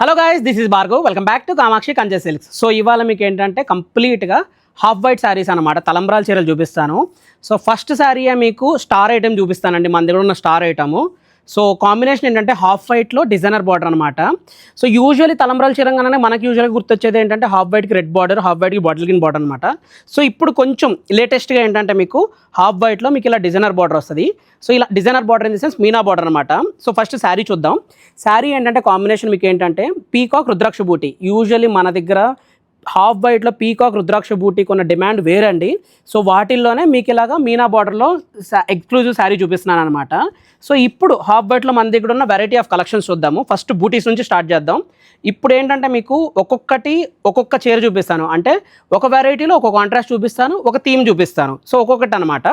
Hello guys, this is Bhargav. Welcome back to Kamakshi కంచె silks. So ఇవాళ మీకు ఏంటంటే కంప్లీట్గా హాఫ్ వైట్ శారీస్ అనమాట, తలంబ్రాల చీరలు చూపిస్తాను. సో ఫస్ట్ శారీ మీకు స్టార్ ఐటమ్ చూపిస్తానండి, మన దగ్గర ఉన్న స్టార్ ఐటము. సో కాంబినేషన్ ఏంటంటే హాఫ్ వైట్లో డిజైనర్ బార్డర్ అనమాట. సో యూజువల్లీ తలంబ్రాల చీరంగానే మనకి యూజువల్గా గుర్తొచ్చేది ఏంటంటే హాఫ్ వైట్కి రెడ్ బార్డర్, హాఫ్ వైట్కి బాటిల్ గ్రీన్ బార్డర్ అనమాట. సో ఇప్పుడు కొంచెం లేటెస్ట్గా ఏంటంటే మీకు హాఫ్ వైట్లో మీకు ఇలా డిజైనర్ బార్డర్ వస్తుంది. సో ఇలా designer border in the sense Meena border అనమాట. సో ఫస్ట్ శారీ చూద్దాం. శారీ ఏంటంటే కాంబినేషన్ మీకు ఏంటంటే పీకాక్ రుద్రాక్ష బూటీ. యూజువల్లీ మన దగ్గర హాఫ్ వైట్లో పీకాక్ రుద్రాక్ష బూటీకి ఉన్న డిమాండ్ వేరండి. సో వాటిల్లోనే మీకు ఇలాగా మీనా బార్డర్లో ఎక్స్క్లూజివ్ శారీ చూపిస్తున్నాను అనమాట. సో ఇప్పుడు హాఫ్ వైట్లో మన దగ్గర ఉన్న వెరైటీ ఆఫ్ కలెక్షన్స్ చూద్దాము. ఫస్ట్ బూటీస్ నుంచి స్టార్ట్ చేద్దాం. ఇప్పుడు ఏంటంటే మీకు ఒక్కొక్క చీర చూపిస్తాను, అంటే ఒక వెరైటీలో ఒక కాంట్రాస్ట్ చూపిస్తాను, ఒక థీమ్ చూపిస్తాను. సో ఒక్కొక్కటి అనమాట.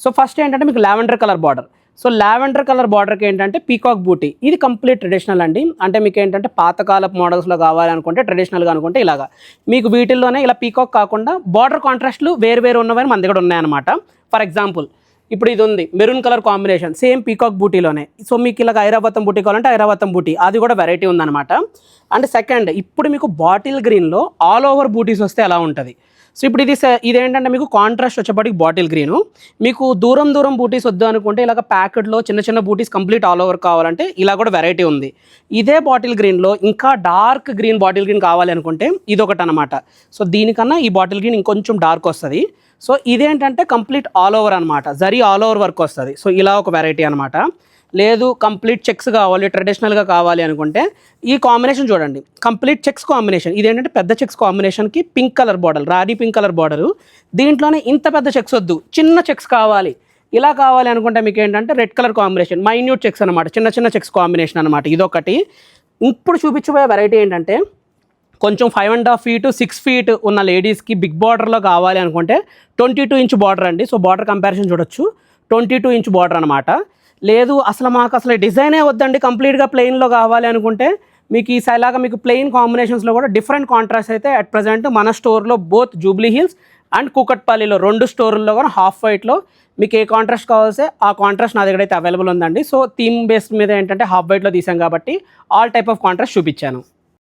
సో ఫస్ట్ ఏంటంటే మీకు lavender colour border. So lavender colour బార్డర్కి ఏంటంటే పీకాక్ బూటీ. ఇది కంప్లీట్ ట్రెడిషనల్ అండి. అంటే మీకు ఏంటంటే పాతకాలపు మోడల్స్లో కావాలనుకుంటే ట్రెడిషనల్గా అనుకుంటే ఇలాగా మీకు వీటిల్లోనే ఇలా పీకాక్ కాకుండా బార్డర్ కాంట్రాస్ట్లు వేరు ఉన్నవని మన దగ్గర ఉన్నాయన్నమాట. ఫర్ ఎగ్జాంపుల్ ఇప్పుడు ఇది ఉంది maroon colour combination, same peacock బూటీలోనే. సో మీకు ఇలాగ ఐరావతం బూటీ కావాలంటే ఐరావతం బూటీ, అది కూడా వెరైటీ ఉందన్నమాట. అండ్ సెకండ్ ఇప్పుడు మీకు బాటిల్ గ్రీన్లో ఆల్ ఓవర్ బూటీస్ వస్తే ఎలా ఉంటుంది. సో ఇప్పుడు ఇదేంటంటే మీకు కాంట్రాస్ట్ వచ్చేప్పటికి బాటిల్ గ్రీను. మీకు దూరం బూటీస్ వద్దు అనుకుంటే ఇలాగ ప్యాకెట్లో చిన్న బూటీస్ కంప్లీట్ ఆల్ ఓవర్ కావాలంటే ఇలా కూడా వెరైటీ ఉంది. ఇదే బాటిల్ గ్రీన్లో ఇంకా డార్క్ గ్రీన్ బాటిల్ గ్రీన్ కావాలి అనుకుంటే ఇదొకటి అనమాట. సో దీనికన్నా ఈ బాటిల్ గ్రీన్ ఇంకొంచెం డార్క్ వస్తుంది. సో ఇదేంటంటే కంప్లీట్ ఆల్ ఓవర్ అనమాట, జరీ ఆల్ ఓవర్ వర్క్ వస్తుంది. సో ఇలా ఒక వెరైటీ అనమాట. లేదు కంప్లీట్ చెక్స్ కావాలి, ట్రెడిషనల్గా కావాలి అనుకుంటే ఈ కాంబినేషన్ చూడండి, కంప్లీట్ చెక్స్ కాంబినేషన్. ఇదేంటంటే పెద్ద చెక్స్ కాంబినేషన్కి పింక్ కలర్ బార్డర్, రాణి పింక్ కలర్ బార్డరు. దీంట్లోనే ఇంత పెద్ద చెక్స్ వద్దు, చిన్న చెక్స్ కావాలి, ఇలా కావాలి అనుకుంటే మీకు ఏంటంటే red colour combination, minute checks అనమాట, చిన్న చెక్స్ కాంబినేషన్ అనమాట. ఇదొకటి. ఇప్పుడు చూపించబోయే వెరైటీ ఏంటంటే కొంచెం 5.5 feet 6 feet ఉన్న లేడీస్కి బిగ్ బార్డర్లో కావాలి అనుకుంటే 22 inch బార్డర్ అండి. సో బార్డర్ కంపారిజన్ చూడొచ్చు, 22 inch బార్డర్ అనమాట. లేదు మాకు అసలు డిజైనే వద్దండి, కంప్లీట్గా ప్లెయిన్లో కావాలి అనుకుంటే మీకు ఈ సైలాగా మీకు ప్లెయిన్ కాంబినేషన్స్లో కూడా డిఫరెంట్ కాంట్రాస్ట్ అయితే అట్ ప్రజెంట్ మన స్టోర్లో బోత్ జూబ్లీ హిల్స్ అండ్ కూకట్పల్లిలో 2 స్టోర్ల్లో కూడా హాఫ్ వైట్లో మీకు ఏ కాంట్రాస్ట్ కావాల్సే ఆ కాంట్రాస్ట్ నా దగ్గర అయితే అవైలబుల్ ఉందండి. సో థీమ్ బేస్డ్ మీద ఏంటంటే హాఫ్ వైట్లో తీసాం కాబట్టి ఆల్ టైప్ ఆఫ్ కాంట్రాస్ట్ చూపించాను.